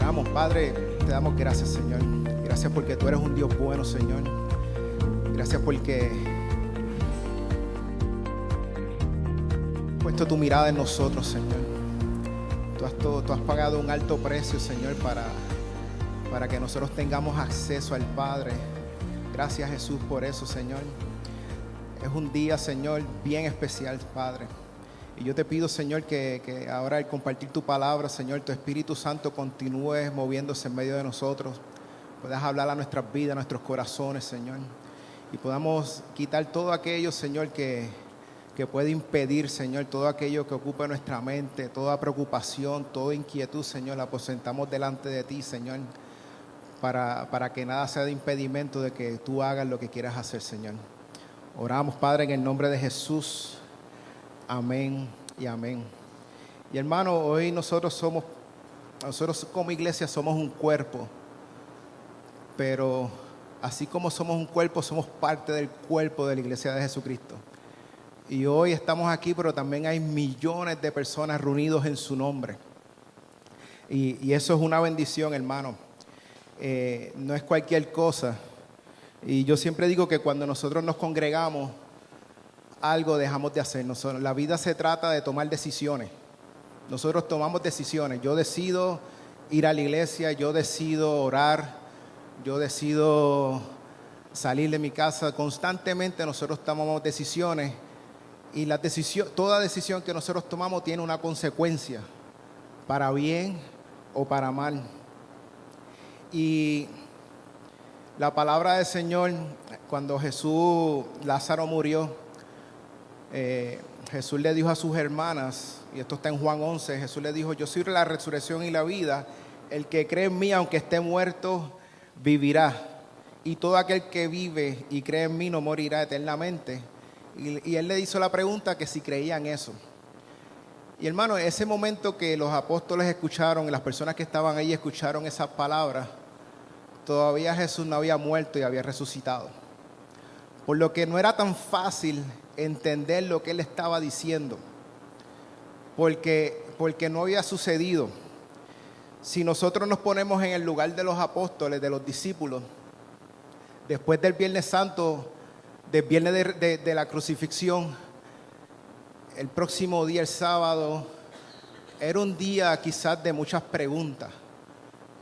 Oramos, Padre, te damos gracias, Señor. Gracias porque tú eres un Dios bueno, Señor. Gracias porque has puesto tu mirada en nosotros, Señor. Tú has pagado un alto precio, Señor, para que nosotros tengamos acceso al Padre. Gracias, Jesús, por eso, Señor. Es un día, Señor, bien especial, Padre. Y yo te pido, Señor, que ahora al compartir tu palabra, Señor, tu Espíritu Santo continúe moviéndose en medio de nosotros. Puedas hablar a nuestras vidas, a nuestros corazones, Señor. Y podamos quitar todo aquello, Señor, que puede impedir, Señor, todo aquello que ocupa nuestra mente, toda preocupación, toda inquietud, Señor, la aposentamos delante de ti, Señor, para que nada sea de impedimento de que tú hagas lo que quieras hacer, Señor. Oramos, Padre, en el nombre de Jesús. Amén y amén. Y hermano, hoy nosotros como iglesia somos un cuerpo, pero así como somos un cuerpo, somos parte del cuerpo de la iglesia de Jesucristo. Y hoy estamos aquí, pero también hay millones de personas reunidos en su nombre. Y eso es una bendición, hermano. No es cualquier cosa. Y yo siempre digo que cuando nosotros nos congregamos, algo dejamos de hacer. La vida se trata de tomar decisiones. Nosotros tomamos decisiones. Yo decido ir a la iglesia, yo decido orar, yo decido salir de mi casa. Constantemente nosotros tomamos decisiones y toda decisión que nosotros tomamos tiene una consecuencia, para bien o para mal. Y la palabra del Señor, cuando Lázaro murió, Jesús le dijo a sus hermanas, y esto está en Juan 11, Jesús le dijo: yo soy la resurrección y la vida, el que cree en mí, aunque esté muerto, vivirá, y todo aquel que vive y cree en mí no morirá eternamente. Y él le hizo la pregunta que si creían eso. Y hermano, ese momento que los apóstoles escucharon, y las personas que estaban ahí escucharon esas palabras, todavía Jesús no había muerto y había resucitado, por lo que no era tan fácil entender lo que él estaba diciendo, porque no había sucedido. Si nosotros nos ponemos en el lugar de los apóstoles, de los discípulos, después del Viernes Santo, del viernes de la crucifixión, el próximo día, el sábado, era un día quizás de muchas preguntas,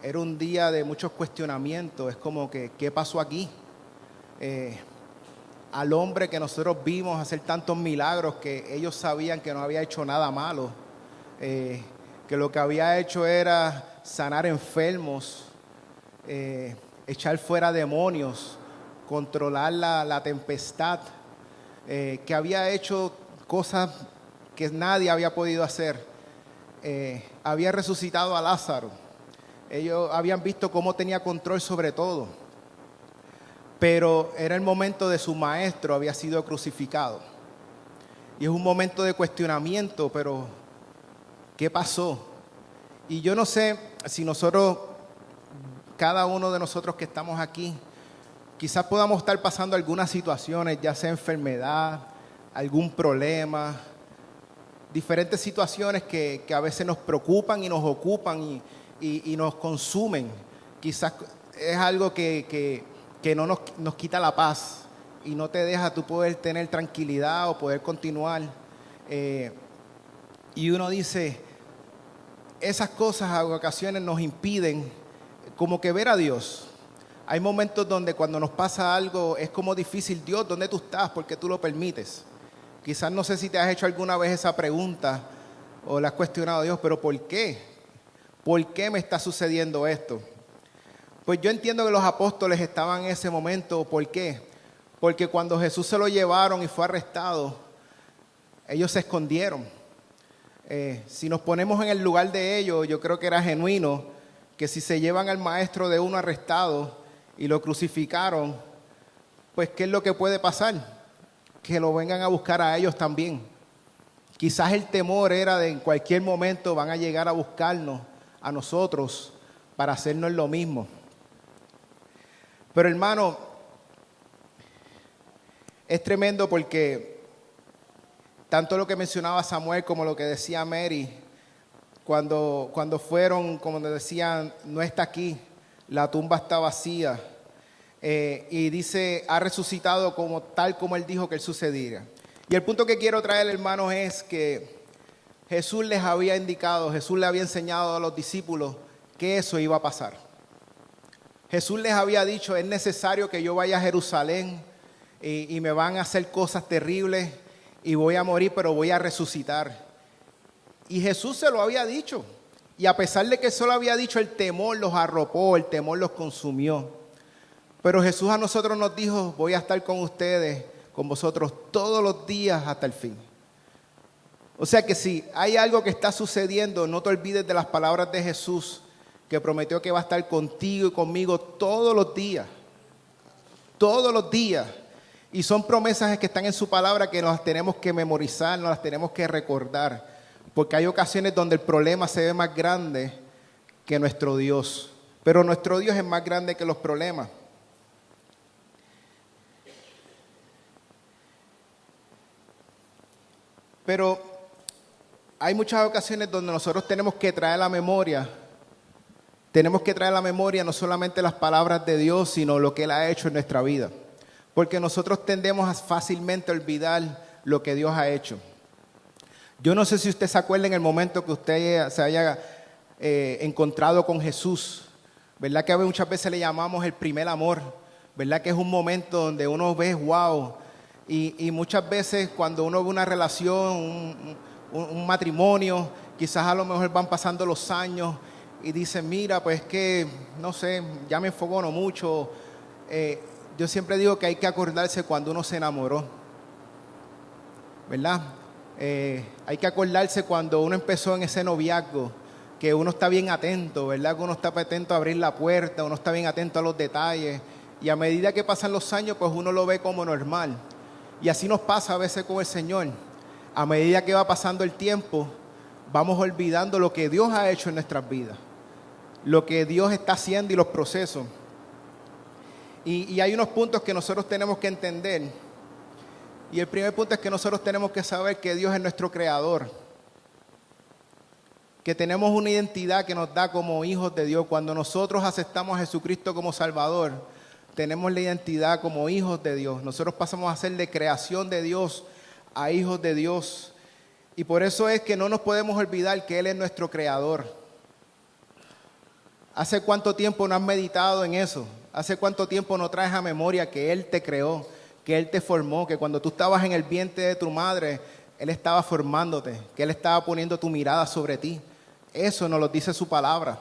era un día de muchos cuestionamientos. Es como que, ¿qué pasó aquí? Al hombre que nosotros vimos hacer tantos milagros, que ellos sabían que no había hecho nada malo, que lo que había hecho era sanar enfermos, echar fuera demonios, controlar la tempestad, que había hecho cosas que nadie había podido hacer. Había resucitado a Lázaro. Ellos habían visto cómo tenía control sobre todo. Pero era el momento de su maestro, había sido crucificado. Y es un momento de cuestionamiento, pero ¿qué pasó? Y yo no sé si nosotros, cada uno de nosotros que estamos aquí, quizás podamos estar pasando algunas situaciones, ya sea enfermedad, algún problema, diferentes situaciones que a veces nos preocupan y nos ocupan y nos consumen. Quizás es algo que no nos quita la paz y no te deja tú poder tener tranquilidad o poder continuar. Y uno dice, esas cosas a ocasiones nos impiden como que ver a Dios. Hay momentos donde cuando nos pasa algo es como difícil: Dios, ¿dónde tú estás? ¿Por qué tú lo permites? Quizás no sé si te has hecho alguna vez esa pregunta o le has cuestionado a Dios, pero ¿por qué? ¿Por qué me está sucediendo esto? Pues yo entiendo que los apóstoles estaban en ese momento. ¿Por qué? Porque cuando Jesús se lo llevaron y fue arrestado, ellos se escondieron. Si nos ponemos en el lugar de ellos, yo creo que era genuino que si se llevan al maestro de uno arrestado y lo crucificaron, pues ¿qué es lo que puede pasar? Que lo vengan a buscar a ellos también. Quizás el temor era de en cualquier momento van a llegar a buscarnos a nosotros para hacernos lo mismo. Pero hermano, es tremendo porque tanto lo que mencionaba Samuel como lo que decía Mary, cuando fueron, como decían, no está aquí, la tumba está vacía. Y dice, ha resucitado tal como Él dijo que Él sucediera. Y el punto que quiero traer, hermanos, es que Jesús les había indicado, Jesús le había enseñado a los discípulos que eso iba a pasar. Jesús les había dicho, es necesario que yo vaya a Jerusalén y me van a hacer cosas terribles y voy a morir, pero voy a resucitar. Y Jesús se lo había dicho. Y a pesar de que eso lo había dicho, el temor los arropó, el temor los consumió. Pero Jesús a nosotros nos dijo, voy a estar con ustedes, con vosotros todos los días hasta el fin. O sea que si hay algo que está sucediendo, no te olvides de las palabras de Jesús, que prometió que va a estar contigo y conmigo todos los días. Todos los días. Y son promesas que están en su palabra que nos las tenemos que memorizar, nos las tenemos que recordar. Porque hay ocasiones donde el problema se ve más grande que nuestro Dios. Pero nuestro Dios es más grande que los problemas. Pero hay muchas ocasiones donde nosotros tenemos que traer a la memoria no solamente las palabras de Dios, sino lo que Él ha hecho en nuestra vida. Porque nosotros tendemos a fácilmente olvidar lo que Dios ha hecho. Yo no sé si usted se acuerda en el momento que usted se haya encontrado con Jesús, ¿verdad? Que muchas veces le llamamos el primer amor, ¿verdad? Que es un momento donde uno ve, wow. Y muchas veces cuando uno ve una relación, un matrimonio, quizás a lo mejor van pasando los años y dicen, mira, pues que, no sé, ya me enfogono mucho. Yo siempre digo que hay que acordarse cuando uno se enamoró, ¿verdad? Hay que acordarse cuando uno empezó en ese noviazgo, que uno está bien atento, ¿verdad? Que uno está atento a abrir la puerta, uno está bien atento a los detalles. Y a medida que pasan los años, pues uno lo ve como normal. Y así nos pasa a veces con el Señor. A medida que va pasando el tiempo, vamos olvidando lo que Dios ha hecho en nuestras vidas, lo que Dios está haciendo y los procesos. Y hay unos puntos que nosotros tenemos que entender. Y el primer punto es que nosotros tenemos que saber que Dios es nuestro creador, que tenemos una identidad que nos da como hijos de Dios. Cuando nosotros aceptamos a Jesucristo como Salvador, tenemos la identidad como hijos de Dios. Nosotros pasamos a ser de creación de Dios a hijos de Dios. Y por eso es que no nos podemos olvidar que Él es nuestro creador. ¿Hace cuánto tiempo no has meditado en eso? ¿Hace cuánto tiempo no traes a memoria que Él te creó, que Él te formó, que cuando tú estabas en el vientre de tu madre, Él estaba formándote, que Él estaba poniendo tu mirada sobre ti? Eso nos lo dice su palabra.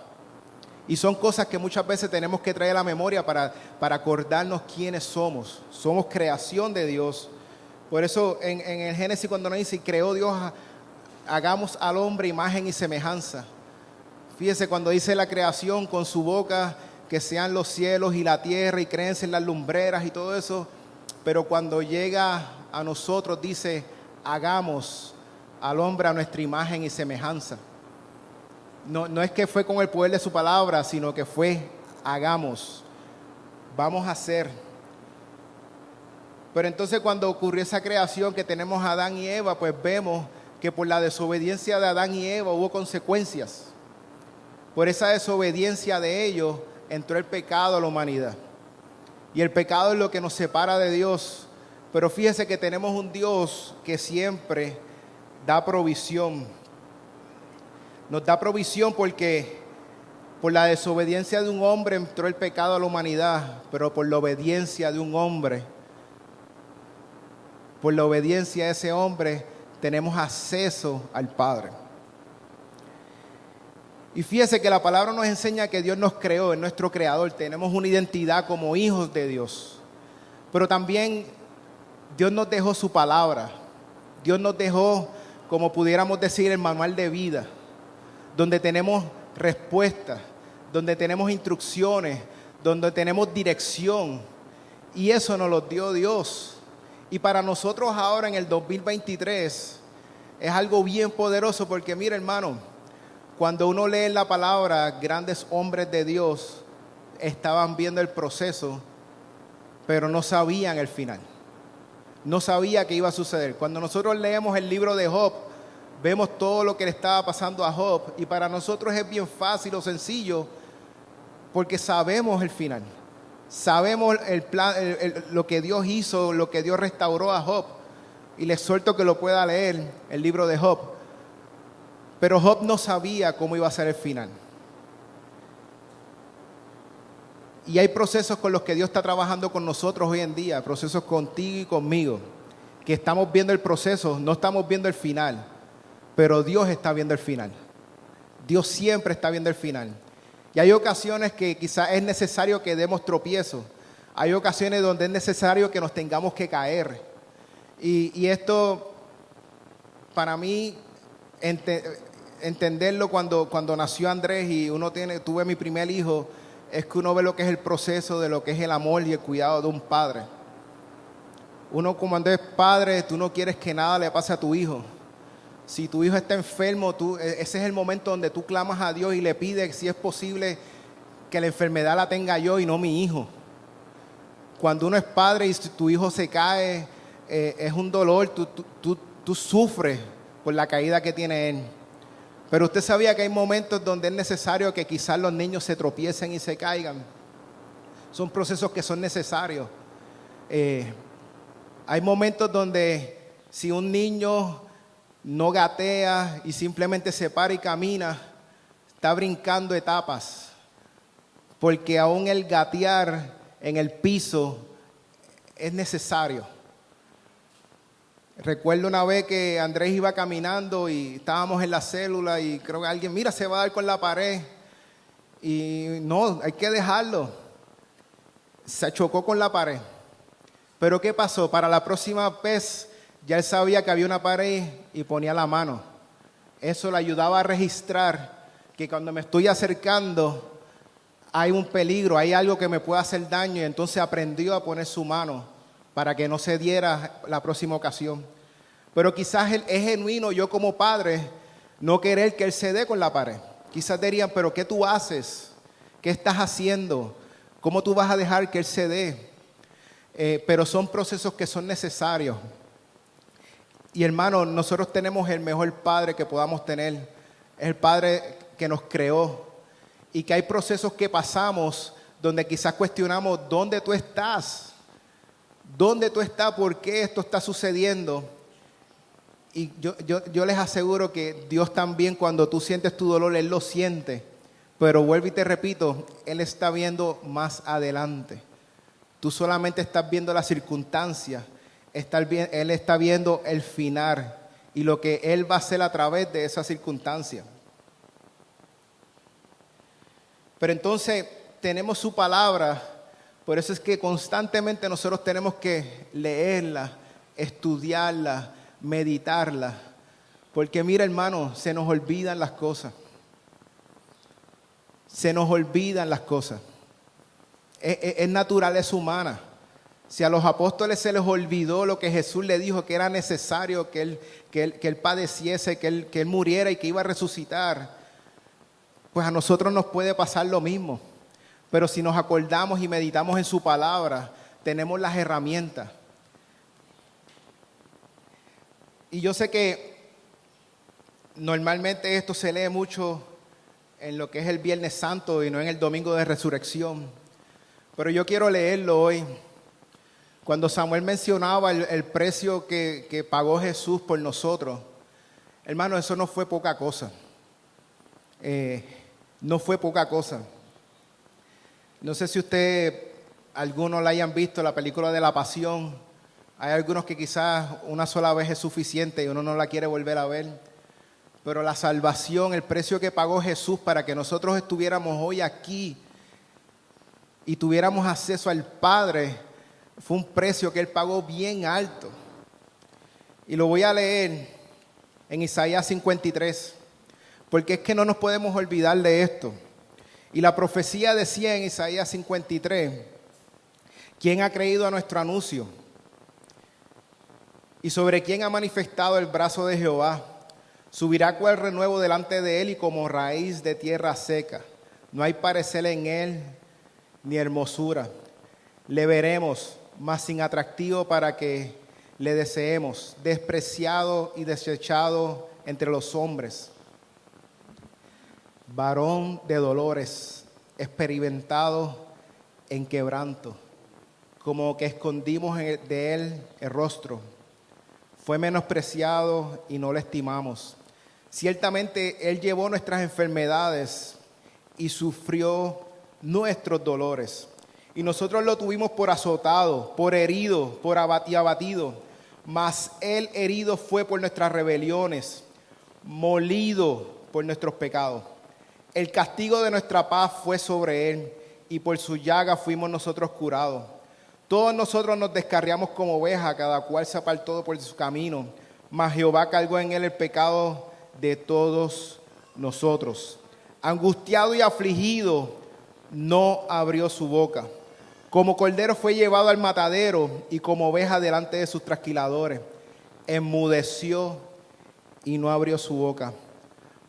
Y son cosas que muchas veces tenemos que traer a la memoria para acordarnos quiénes somos. Somos creación de Dios. Por eso en el Génesis cuando nos dice, creó Dios, hagamos al hombre imagen y semejanza. Fíjese cuando dice la creación con su boca, que sean los cielos y la tierra y créense en las lumbreras y todo eso. Pero cuando llega a nosotros dice, hagamos al hombre a nuestra imagen y semejanza. No es que fue con el poder de su palabra, sino que fue, hagamos, vamos a hacer. Pero entonces cuando ocurrió esa creación que tenemos a Adán y Eva, pues vemos que por la desobediencia de Adán y Eva hubo consecuencias. Por esa desobediencia de ellos entró el pecado a la humanidad. Y el pecado es lo que nos separa de Dios. Pero fíjese que tenemos un Dios que siempre da provisión. Nos da provisión porque por la desobediencia de un hombre entró el pecado a la humanidad, pero por la obediencia de un hombre, por la obediencia de ese hombre, tenemos acceso al Padre. Y fíjese que la palabra nos enseña que Dios nos creó, es nuestro creador, tenemos una identidad como hijos de Dios. Pero también Dios nos dejó su palabra, Dios nos dejó, como pudiéramos decir, el manual de vida, donde tenemos respuestas, donde tenemos instrucciones, donde tenemos dirección. Y eso nos lo dio Dios. Y para nosotros ahora en el 2023 es algo bien poderoso porque mira, hermano, cuando uno lee la palabra, grandes hombres de Dios estaban viendo el proceso, pero no sabían el final. No sabía qué iba a suceder. Cuando nosotros leemos el libro de Job, vemos todo lo que le estaba pasando a Job y para nosotros es bien fácil o sencillo porque sabemos el final. Sabemos el plan, lo que Dios hizo, lo que Dios restauró a Job. Y les suelto que lo pueda leer, el libro de Job. Pero Job no sabía cómo iba a ser el final. Y hay procesos con los que Dios está trabajando con nosotros hoy en día, procesos contigo y conmigo, que estamos viendo el proceso, no estamos viendo el final, pero Dios está viendo el final. Dios siempre está viendo el final. Y hay ocasiones que quizás es necesario que demos tropiezos. Hay ocasiones donde es necesario que nos tengamos que caer. Y esto, para mí, entenderlo cuando nació Andrés y tuve mi primer hijo, es que uno ve lo que es el proceso de lo que es el amor y el cuidado de un padre. Uno cuando es padre, tú no quieres que nada le pase a tu hijo. Si tu hijo está enfermo, ese es el momento donde tú clamas a Dios y le pides si es posible que la enfermedad la tenga yo y no mi hijo. Cuando uno es padre y tu hijo se cae, es un dolor, tú sufres por la caída que tiene él. Pero usted sabía que hay momentos donde es necesario que quizás los niños se tropiecen y se caigan. Son procesos que son necesarios. Hay momentos donde si un niño no gatea y simplemente se para y camina, está brincando etapas. Porque aún el gatear en el piso es necesario. Recuerdo una vez que Andrés iba caminando y estábamos en la célula y creo que alguien, mira, se va a dar con la pared. Y no, hay que dejarlo. Se chocó con la pared. Pero ¿qué pasó? Para la próxima vez ya él sabía que había una pared y ponía la mano. Eso le ayudaba a registrar que cuando me estoy acercando hay un peligro, hay algo que me puede hacer daño, y entonces aprendió a poner su mano para que no se diera la próxima ocasión. Pero quizás es genuino yo como padre no querer que él se dé con la pared. Quizás dirían, pero ¿qué tú haces? ¿Qué estás haciendo? ¿Cómo tú vas a dejar que él se dé? Pero son procesos que son necesarios. Y hermano, nosotros tenemos el mejor padre que podamos tener. Es el padre que nos creó. Y que hay procesos que pasamos donde quizás cuestionamos dónde tú estás. ¿Dónde tú estás? ¿Por qué esto está sucediendo? Y yo les aseguro que Dios también, cuando tú sientes tu dolor, Él lo siente. Pero vuelvo y te repito, Él está viendo más adelante. Tú solamente estás viendo las circunstancias. Él está viendo el final y lo que Él va a hacer a través de esa circunstancia. Pero entonces tenemos su palabra, por eso es que constantemente nosotros tenemos que leerla, estudiarla, meditarla. Porque mira, hermano, se nos olvidan las cosas. Se nos olvidan las cosas. Es naturaleza humana. Si a los apóstoles se les olvidó lo que Jesús le dijo, que era necesario que él padeciese, que él muriera y que iba a resucitar, pues a nosotros nos puede pasar lo mismo. Pero si nos acordamos y meditamos en su palabra, tenemos las herramientas. Y yo sé que normalmente esto se lee mucho en lo que es el Viernes Santo y no en el Domingo de Resurrección. Pero yo quiero leerlo hoy. Cuando Samuel mencionaba el precio que pagó Jesús por nosotros, hermano, eso no fue poca cosa. No fue poca cosa. No sé si algunos la hayan visto, la película de La Pasión. Hay algunos que quizás una sola vez es suficiente y uno no la quiere volver a ver. Pero la salvación, el precio que pagó Jesús para que nosotros estuviéramos hoy aquí y tuviéramos acceso al Padre, fue un precio que Él pagó bien alto. Y lo voy a leer en Isaías 53, porque es que no nos podemos olvidar de esto. Y la profecía decía en Isaías 53, ¿quién ha creído a nuestro anuncio? ¿Y sobre quién ha manifestado el brazo de Jehová? Subirá cual renuevo delante de él y como raíz de tierra seca. No hay parecer en él ni hermosura. Le veremos, mas sin atractivo para que le deseemos, despreciado y desechado entre los hombres, varón de dolores, experimentado en quebranto, como que escondimos de él el rostro. Fue menospreciado y no lo estimamos. Ciertamente él llevó nuestras enfermedades y sufrió nuestros dolores. Y nosotros lo tuvimos por azotado, por herido, y abatido. Mas él herido fue por nuestras rebeliones, molido por nuestros pecados. El castigo de nuestra paz fue sobre él, y por su llaga fuimos nosotros curados. Todos nosotros nos descarriamos como ovejas, cada cual se apartó por su camino, mas Jehová cargó en él el pecado de todos nosotros. Angustiado y afligido, no abrió su boca. Como cordero fue llevado al matadero, y como oveja delante de sus trasquiladores. Enmudeció y no abrió su boca.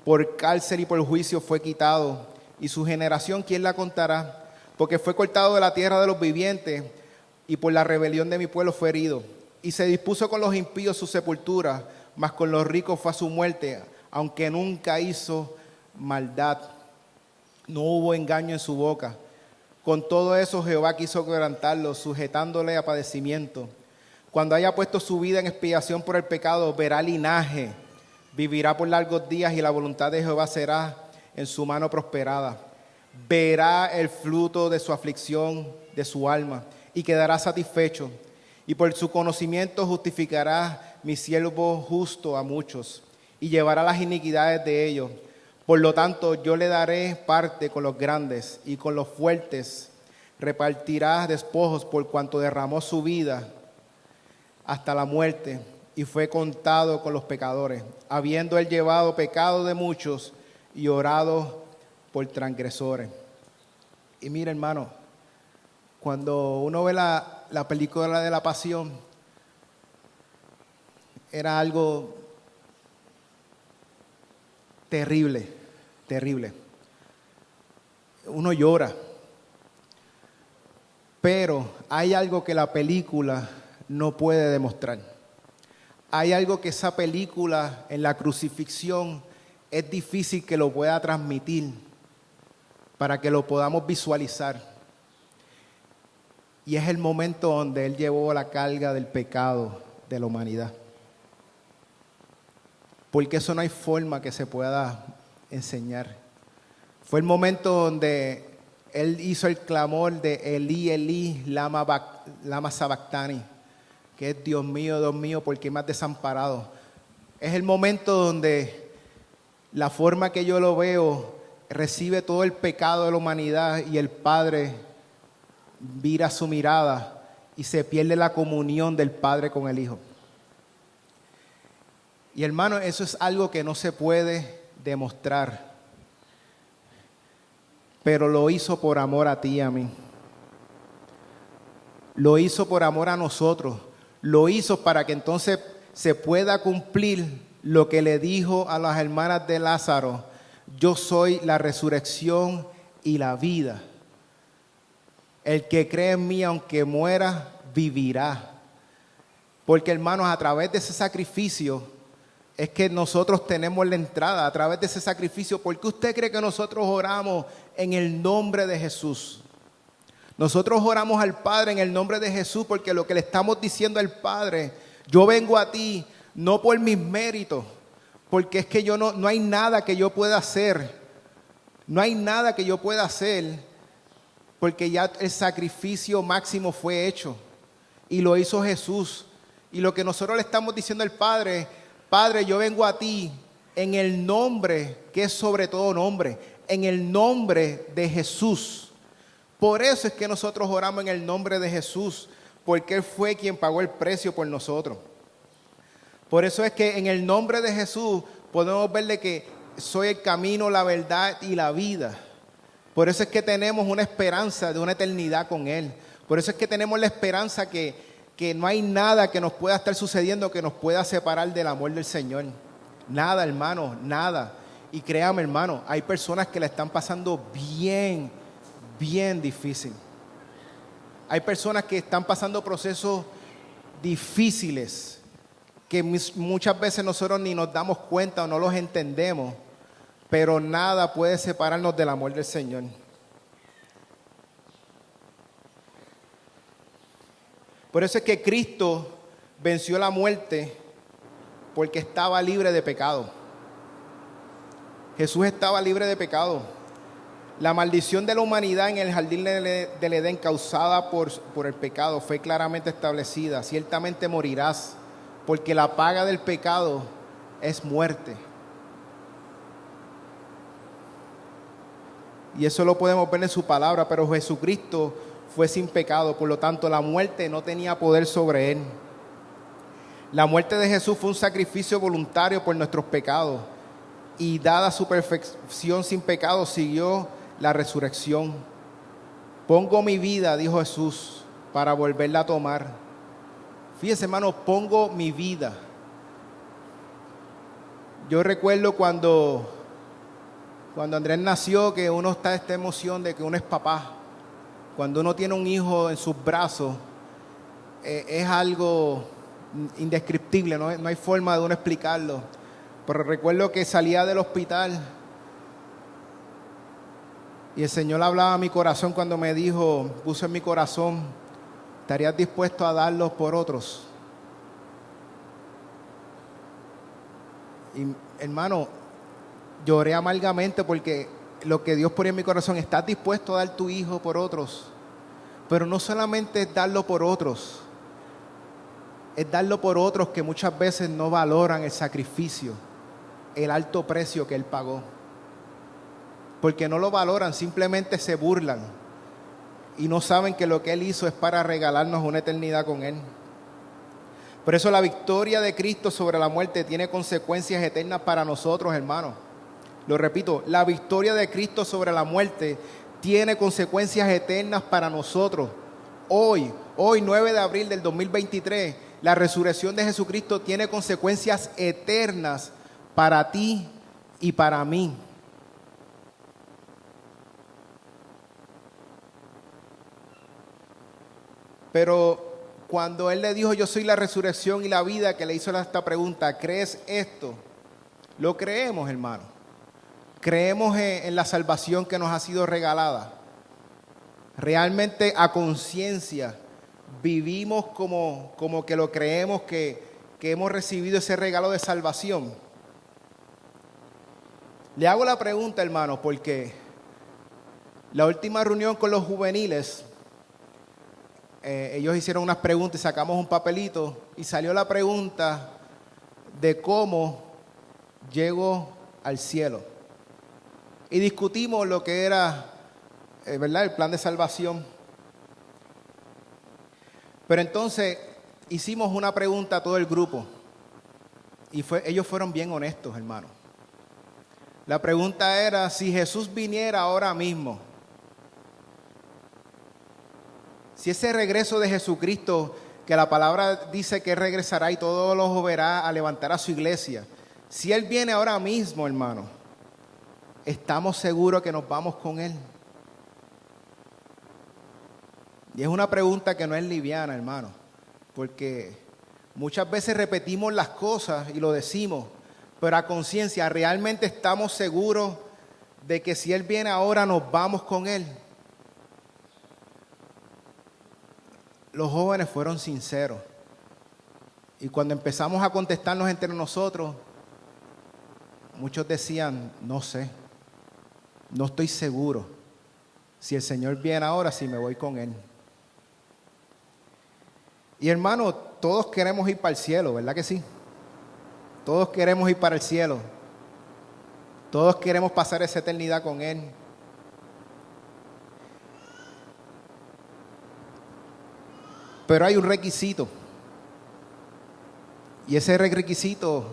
Por cárcel y por juicio fue quitado, y su generación, ¿quién la contará? Porque fue cortado de la tierra de los vivientes, y por la rebelión de mi pueblo fue herido. Y se dispuso con los impíos su sepultura, mas con los ricos fue a su muerte, aunque nunca hizo maldad. No hubo engaño en su boca. Con todo eso Jehová quiso quebrantarlo, sujetándole a padecimiento. Cuando haya puesto su vida en expiación por el pecado, verá linaje, vivirá por largos días, y la voluntad de Jehová será en su mano prosperada. Verá el fruto de su aflicción, de su alma, y quedará satisfecho. Y por su conocimiento justificará mi siervo justo a muchos, y llevará las iniquidades de ellos. Por lo tanto, yo le daré parte con los grandes, y con los fuertes repartirá despojos, por cuanto derramó su vida hasta la muerte, y fue contado con los pecadores, habiendo él llevado pecado de muchos y orado por transgresores. Y mira, hermano, cuando uno ve la película de la Pasión, era algo terrible, terrible. Uno llora. Pero hay algo que la película no puede demostrar. Hay algo que esa película en la crucifixión es difícil que lo pueda transmitir para que lo podamos visualizar. Y es el momento donde Él llevó la carga del pecado de la humanidad. Porque eso no hay forma que se pueda enseñar. Fue el momento donde Él hizo el clamor de Elí, Elí, lama sabactani, que es Dios mío, ¿por qué me has desamparado? Es el momento donde la forma que yo lo veo recibe todo el pecado de la humanidad, y el Padre vira su mirada y se pierde la comunión del Padre con el Hijo. Y hermano, eso es algo que no se puede demostrar, pero lo hizo por amor a ti y a mí. Lo hizo por amor a nosotros. Lo hizo para que entonces se pueda cumplir lo que le dijo a las hermanas de Lázaro: yo soy la resurrección y la vida. El que cree en mí, aunque muera, vivirá. Porque, hermanos, a través de ese sacrificio es que nosotros tenemos la entrada. A través de ese sacrificio, ¿por qué usted cree que nosotros oramos en el nombre de Jesús? Nosotros oramos al Padre en el nombre de Jesús porque lo que le estamos diciendo al Padre: yo vengo a ti no por mis méritos, porque es que yo no hay nada que yo pueda hacer. No hay nada que yo pueda hacer, porque ya el sacrificio máximo fue hecho y lo hizo Jesús. Y lo que nosotros le estamos diciendo al Padre: Padre, yo vengo a ti en el nombre que es sobre todo nombre, en el nombre de Jesús. Por eso es que nosotros oramos en el nombre de Jesús, porque Él fue quien pagó el precio por nosotros. Por eso es que en el nombre de Jesús podemos verle que soy el camino, la verdad y la vida. Por eso es que tenemos una esperanza de una eternidad con Él. Por eso es que tenemos la esperanza que no hay nada que nos pueda estar sucediendo que nos pueda separar del amor del Señor. Nada, hermano, nada. Y créame, hermano, hay personas que la están pasando bien difícil. Hay personas que están pasando procesos difíciles, que muchas veces nosotros ni nos damos cuenta o no los entendemos, pero nada puede separarnos del amor del Señor. Por eso es que Cristo venció la muerte, porque estaba libre de pecado. Jesús estaba libre de pecado. La maldición de la humanidad en el jardín del Edén causada por el pecado fue claramente establecida. Ciertamente morirás, porque la paga del pecado es muerte. Y eso lo podemos ver en su palabra, pero Jesucristo fue sin pecado, por lo tanto la muerte no tenía poder sobre él. La muerte de Jesús fue un sacrificio voluntario por nuestros pecados, y dada su perfección sin pecado siguió la resurrección. Pongo mi vida, dijo Jesús, para volverla a tomar. Fíjense, hermano, pongo mi vida. Yo recuerdo cuando Andrés nació, que uno está esta emoción de que uno es papá. Cuando uno tiene un hijo en sus brazos, es algo indescriptible, no hay forma de uno explicarlo. Pero recuerdo que salía del hospital y el Señor hablaba a mi corazón cuando me dijo, puso en mi corazón, ¿estarías dispuesto a darlos por otros? Y hermano, lloré amargamente porque lo que Dios ponía en mi corazón, ¿estás dispuesto a dar tu hijo por otros? Pero no solamente es darlo por otros, es darlo por otros que muchas veces no valoran el sacrificio, el alto precio que Él pagó. Porque no lo valoran, simplemente se burlan y no saben que lo que Él hizo es para regalarnos una eternidad con Él. Por eso la victoria de Cristo sobre la muerte tiene consecuencias eternas para nosotros, hermanos. Lo repito, la victoria de Cristo sobre la muerte tiene consecuencias eternas para nosotros. Hoy 9 de abril del 2023, la resurrección de Jesucristo tiene consecuencias eternas para ti y para mí. Pero cuando Él le dijo, yo soy la resurrección y la vida, que le hizo esta pregunta, ¿crees esto? Lo creemos, hermano. Creemos en la salvación que nos ha sido regalada. Realmente a conciencia vivimos como que lo creemos, que hemos recibido ese regalo de salvación. Le hago la pregunta, hermano, porque la última reunión con los juveniles, ellos hicieron unas preguntas y sacamos un papelito y salió la pregunta de cómo llego al cielo. Y discutimos lo que era, ¿verdad?, el plan de salvación. Pero entonces hicimos una pregunta a todo el grupo y ellos fueron bien honestos, hermano. La pregunta era, si Jesús viniera ahora mismo, si ese regreso de Jesucristo, que la palabra dice que regresará y todo lo verá a levantar a su iglesia, si Él viene ahora mismo, hermano, ¿estamos seguros que nos vamos con Él? Y es una pregunta que no es liviana, hermano, porque muchas veces repetimos las cosas y lo decimos, pero a conciencia, ¿realmente estamos seguros de que si Él viene ahora nos vamos con Él? Los jóvenes fueron sinceros. Y cuando empezamos a contestarnos entre nosotros, muchos decían, no sé, no estoy seguro. Si el Señor viene ahora, si me voy con Él. Y hermano, todos queremos ir para el cielo, ¿verdad que sí? Todos queremos ir para el cielo. Todos queremos pasar esa eternidad con Él. Pero hay un requisito. Y ese requisito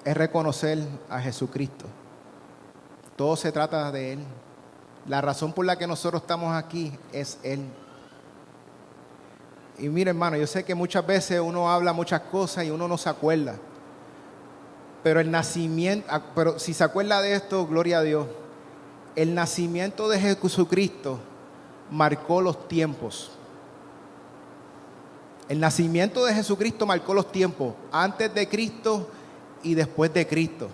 es reconocer a Jesucristo. Todo se trata de Él. La razón por la que nosotros estamos aquí es Él. Y mire, hermano, yo sé que muchas veces uno habla muchas cosas y uno no se acuerda. Pero pero si se acuerda de esto, gloria a Dios. El nacimiento de Jesucristo marcó los tiempos. El nacimiento de Jesucristo marcó los tiempos antes de Cristo y después de Cristo.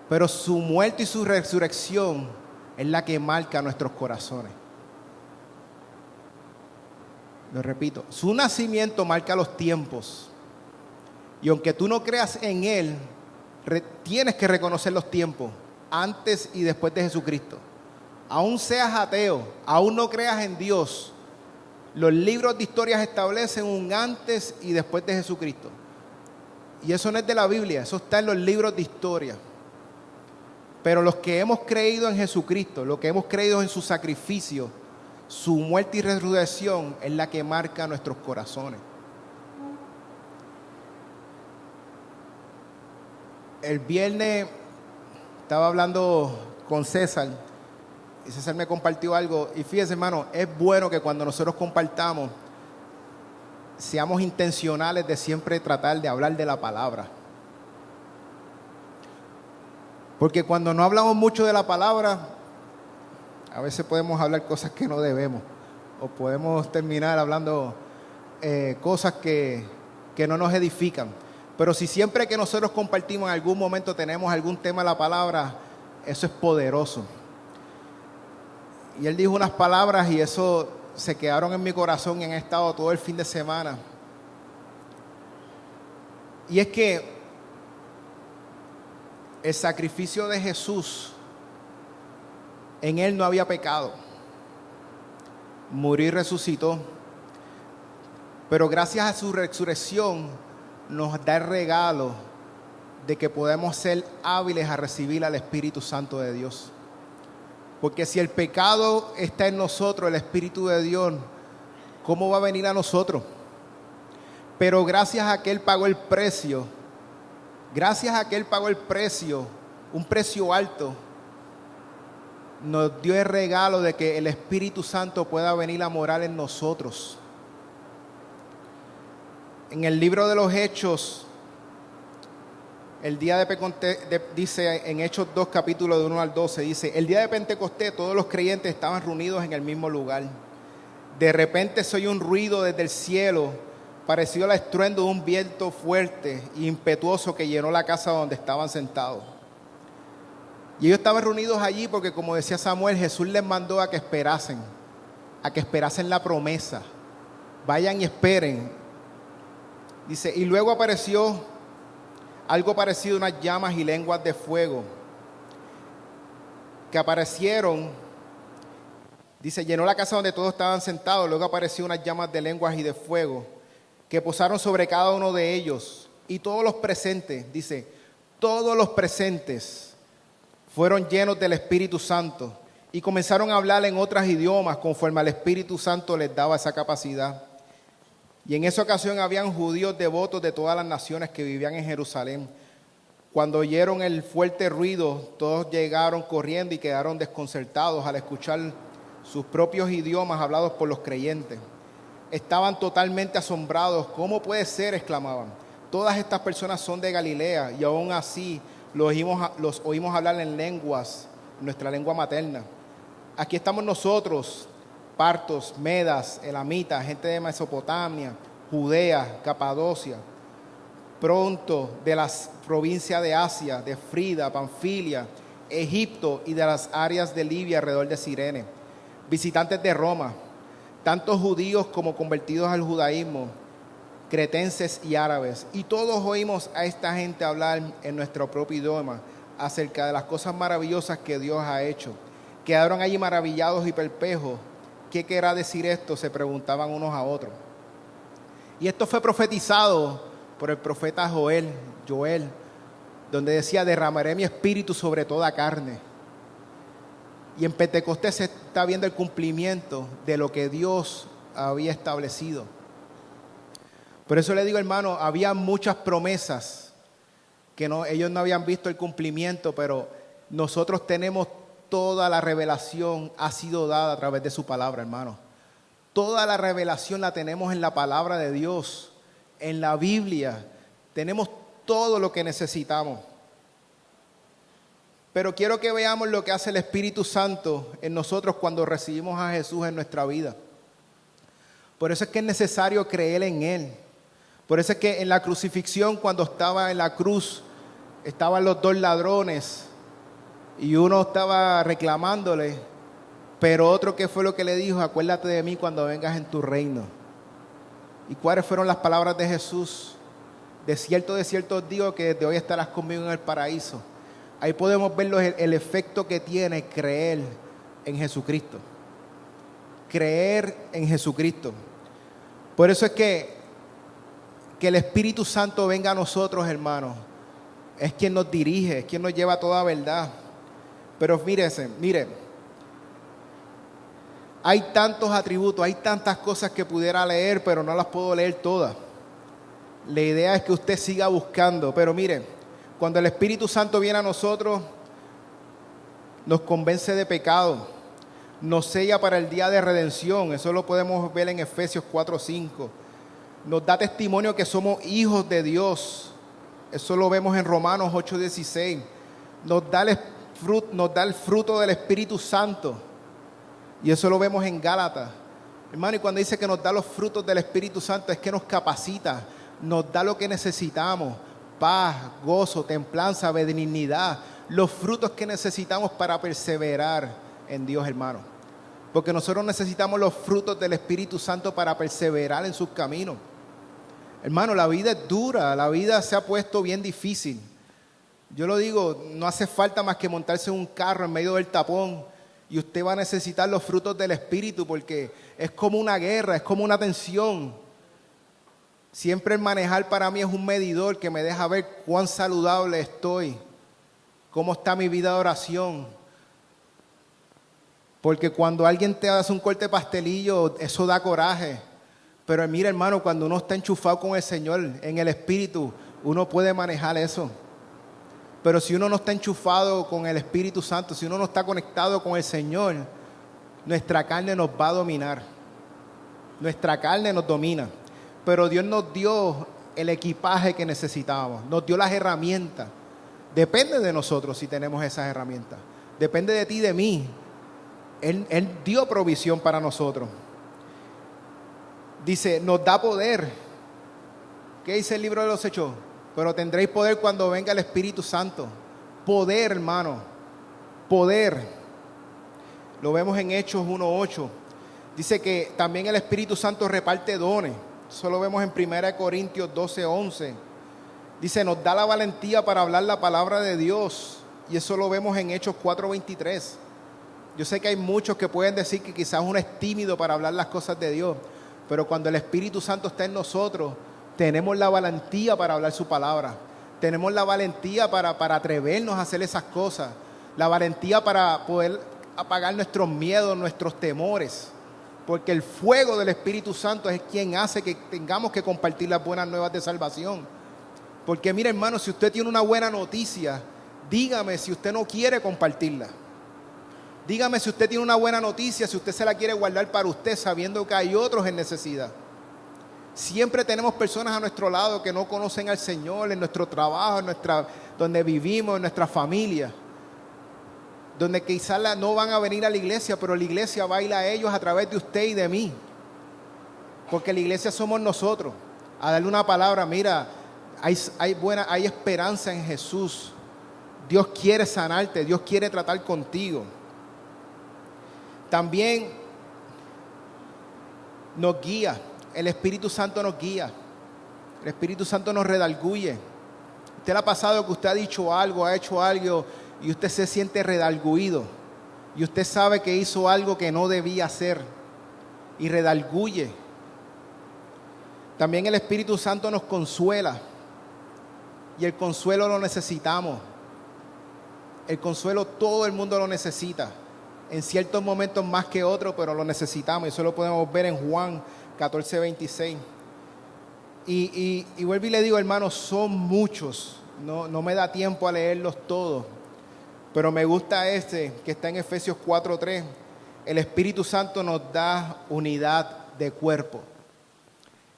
Pero su muerte y su resurrección es la que marca nuestros corazones. Lo repito, su nacimiento marca los tiempos. Y aunque tú no creas en Él, tienes que reconocer los tiempos antes y después de Jesucristo. Aún seas ateo, aún no creas en Dios, los libros de historias establecen un antes y después de Jesucristo. Y eso no es de la Biblia, eso está en los libros de historia. Pero los que hemos creído en Jesucristo, los que hemos creído en su sacrificio, su muerte y resurrección, es la que marca nuestros corazones. El viernes estaba hablando con César y César me compartió algo. Y fíjese, hermano, es bueno que cuando nosotros compartamos seamos intencionales de siempre tratar de hablar de la palabra. Porque cuando no hablamos mucho de la palabra, a veces podemos hablar cosas que no debemos. O podemos terminar hablando cosas que no nos edifican. Pero si siempre que nosotros compartimos en algún momento tenemos algún tema de la palabra, eso es poderoso. Y él dijo unas palabras y eso se quedaron en mi corazón y han estado todo el fin de semana. Y es que el sacrificio de Jesús, en Él no había pecado. Murió y resucitó. Pero gracias a su resurrección nos da el regalo de que podemos ser hábiles a recibir al Espíritu Santo de Dios. Porque si el pecado está en nosotros, el Espíritu de Dios, ¿cómo va a venir a nosotros? Pero gracias a que Él pagó el precio, un precio alto, nos dio el regalo de que el Espíritu Santo pueda venir a morar en nosotros. En el libro de los Hechos, el día de Pentecostés, dice en Hechos 2, capítulo de 1 al 12, dice: el día de Pentecostés todos los creyentes estaban reunidos en el mismo lugar. De repente se oyó un ruido desde el cielo, parecido al estruendo de un viento fuerte e impetuoso que llenó la casa donde estaban sentados. Y ellos estaban reunidos allí porque, como decía Samuel, Jesús les mandó a que esperasen la promesa. Vayan y esperen. Dice, y luego apareció algo parecido a unas llamas y lenguas de fuego que aparecieron. Dice, llenó la casa donde todos estaban sentados. Luego apareció unas llamas de lenguas y de fuego que posaron sobre cada uno de ellos. Y todos los presentes, dice, todos los presentes fueron llenos del Espíritu Santo y comenzaron a hablar en otros idiomas conforme al Espíritu Santo les daba esa capacidad. Y en esa ocasión habían judíos devotos de todas las naciones que vivían en Jerusalén. Cuando oyeron el fuerte ruido, todos llegaron corriendo y quedaron desconcertados al escuchar sus propios idiomas hablados por los creyentes. Estaban totalmente asombrados. ¿Cómo puede ser?, exclamaban. Todas estas personas son de Galilea y aún así los oímos hablar en lenguas, nuestra lengua materna. Aquí estamos nosotros, partos, medas, elamitas, gente de Mesopotamia, Judea, Capadocia, pronto de las provincias de Asia, de Frida, Panfilia, Egipto y de las áreas de Libia alrededor de Cirene, visitantes de Roma, tanto judíos como convertidos al judaísmo, cretenses y árabes, y todos oímos a esta gente hablar en nuestro propio idioma acerca de las cosas maravillosas que Dios ha hecho. Quedaron allí maravillados y perplejos. ¿Qué querrá decir esto?, se preguntaban unos a otros. Y esto fue profetizado por el profeta Joel, donde decía, derramaré mi espíritu sobre toda carne. Y en Pentecostés se está viendo el cumplimiento de lo que Dios había establecido. Por eso le digo, hermano, había muchas promesas que ellos no habían visto el cumplimiento, pero nosotros tenemos toda la revelación, ha sido dada a través de su palabra, hermano. Toda la revelación la tenemos en la palabra de Dios, en la Biblia. Tenemos todo lo que necesitamos. Pero quiero que veamos lo que hace el Espíritu Santo en nosotros cuando recibimos a Jesús en nuestra vida. Por eso es que es necesario creer en Él. Por eso es que en la crucifixión, cuando estaba en la cruz, estaban los dos ladrones y uno estaba reclamándole, pero otro, ¿qué fue lo que le dijo? Acuérdate de mí cuando vengas en tu reino. ¿Y cuáles fueron las palabras de Jesús? De cierto os digo que desde hoy estarás conmigo en el paraíso. Ahí podemos ver el efecto que tiene creer en Jesucristo. Creer en Jesucristo. Por eso es que el Espíritu Santo venga a nosotros, hermanos. Es quien nos dirige, es quien nos lleva a toda verdad. Pero miren, hay tantos atributos, hay tantas cosas que pudiera leer, pero no las puedo leer todas. La idea es que usted siga buscando. Pero miren, cuando el Espíritu Santo viene a nosotros, nos convence de pecado, nos sella para el día de redención. Eso lo podemos ver en Efesios 4:5. Nos da testimonio que somos hijos de Dios. Eso lo vemos en Romanos 8:16. Nos da el fruto del Espíritu Santo. Y eso lo vemos en Gálatas. Hermano, y cuando dice que nos da los frutos del Espíritu Santo, es que nos capacita, nos da lo que necesitamos: paz, gozo, templanza, benignidad. Los frutos que necesitamos para perseverar en Dios, hermano. Porque nosotros necesitamos los frutos del Espíritu Santo para perseverar en sus caminos. Hermano, la vida es dura, la vida se ha puesto bien difícil. Yo lo digo, no hace falta más que montarse en un carro en medio del tapón y usted va a necesitar los frutos del Espíritu, porque es como una guerra, es como una tensión. Siempre el manejar para mí es un medidor que me deja ver cuán saludable estoy, cómo está mi vida de oración. Porque cuando alguien te hace un corte pastelillo, eso da coraje. Pero mira, hermano, cuando uno está enchufado con el Señor, en el Espíritu, uno puede manejar eso. Pero si uno no está enchufado con el Espíritu Santo, si uno no está conectado con el Señor, nuestra carne nos va a dominar. Nuestra carne nos domina. Pero Dios nos dio el equipaje que necesitábamos, nos dio las herramientas. Depende de nosotros si tenemos esas herramientas. Depende de ti y de mí. Él dio provisión para nosotros. Dice, nos da poder. ¿Qué dice el libro de los Hechos? Pero tendréis poder cuando venga el Espíritu Santo. Poder, hermano. Poder. Lo vemos en Hechos 1:8. Dice que también el Espíritu Santo reparte dones. Eso lo vemos en 1 Corintios 12:11. Dice, nos da la valentía para hablar la palabra de Dios. Y eso lo vemos en Hechos 4:23. Yo sé que hay muchos que pueden decir que quizás uno es tímido para hablar las cosas de Dios. Pero cuando el Espíritu Santo está en nosotros, tenemos la valentía para hablar su palabra. Tenemos la valentía para atrevernos a hacer esas cosas. La valentía para poder apagar nuestros miedos, nuestros temores. Porque el fuego del Espíritu Santo es quien hace que tengamos que compartir las buenas nuevas de salvación. Porque mire, hermano, si usted tiene una buena noticia, dígame si usted no quiere compartirla. Dígame si usted tiene una buena noticia, si usted se la quiere guardar para usted, sabiendo que hay otros en necesidad. Siempre tenemos personas a nuestro lado que no conocen al Señor, en nuestro trabajo, donde vivimos, en nuestra familia. Donde quizás no van a venir a la iglesia, pero la iglesia va a ir a ellos a través de usted y de mí. Porque la iglesia somos nosotros. A darle una palabra, mira, hay esperanza en Jesús. Dios quiere sanarte, Dios quiere tratar contigo. También nos guía, el Espíritu Santo nos guía, el Espíritu Santo nos redarguye. ¿Usted le ha pasado que usted ha dicho algo, ha hecho algo y usted se siente redarguido? Y usted sabe que hizo algo que no debía hacer y redarguye. También el Espíritu Santo nos consuela y el consuelo lo necesitamos. El consuelo todo el mundo lo necesita. En ciertos momentos más que otros, pero lo necesitamos. Y eso lo podemos ver en Juan 14:26. Y vuelvo y le digo, hermanos, son muchos. No me da tiempo a leerlos todos. Pero me gusta que está en Efesios 4:3. El Espíritu Santo nos da unidad de cuerpo.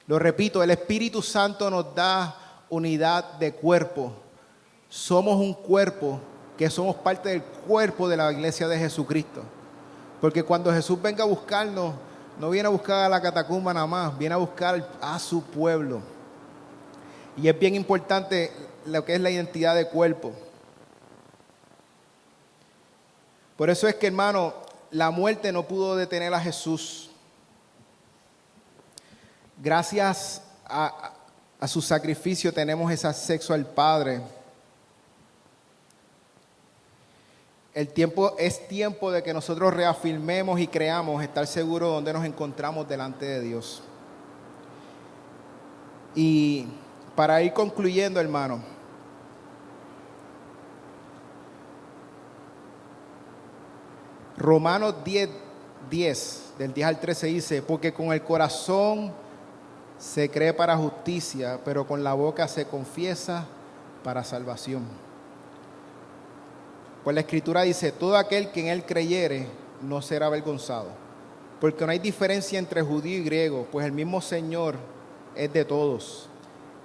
Lo repito, el Espíritu Santo nos da unidad de cuerpo. Somos un cuerpo, que somos parte del cuerpo de la iglesia de Jesucristo. Porque cuando Jesús venga a buscarnos, No viene a buscar a la catacumba nada más, viene a buscar a su pueblo. Y es bien importante lo que es la identidad de cuerpo. Por eso es que, hermano, la muerte no pudo detener a Jesús. Gracias a su sacrificio tenemos ese acceso al Padre. Es tiempo de que nosotros reafirmemos y creamos estar seguros de donde nos encontramos delante de Dios. Y para ir concluyendo, hermano, Romanos 10, del 10 al 13 dice: porque con el corazón se cree para justicia, pero con la boca se confiesa para salvación. Pues la Escritura dice: todo aquel que en él creyere no será avergonzado, porque no hay diferencia entre judío y griego, pues el mismo Señor es de todos.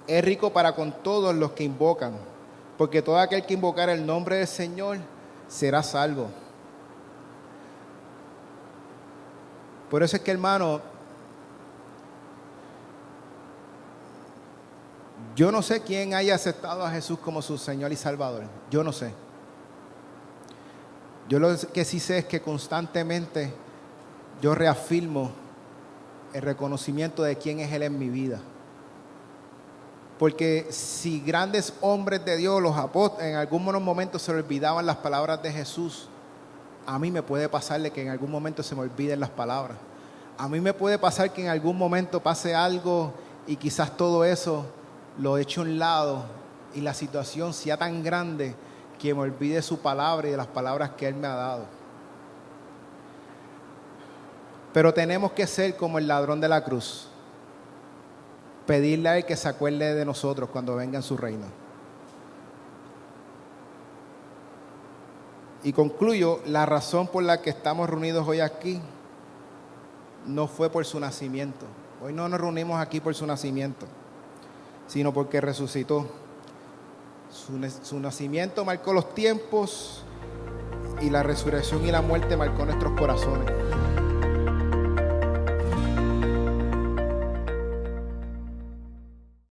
Es rico para con todos los que invocan, porque todo aquel que invocar el nombre del Señor será salvo. Por eso es que, hermano, yo no sé quién haya aceptado a Jesús como su Señor y Salvador. Yo no sé. Yo lo que sí sé es que constantemente yo reafirmo el reconocimiento de quién es Él en mi vida. Porque si grandes hombres de Dios, los apóstoles, en algunos momentos se olvidaban las palabras de Jesús, a mí me puede pasarle que en algún momento se me olviden las palabras. A mí me puede pasar que en algún momento pase algo y quizás todo eso lo eche a un lado y la situación sea tan grande que me olvide su palabra y de las palabras que Él me ha dado. Pero tenemos que ser como el ladrón de la cruz, pedirle a Él que se acuerde de nosotros cuando venga en su reino. Y concluyo, la razón por la que estamos reunidos hoy aquí no fue por su nacimiento. Hoy no nos reunimos aquí por su nacimiento, sino porque resucitó. Su nacimiento marcó los tiempos y la resurrección y la muerte marcó nuestros corazones.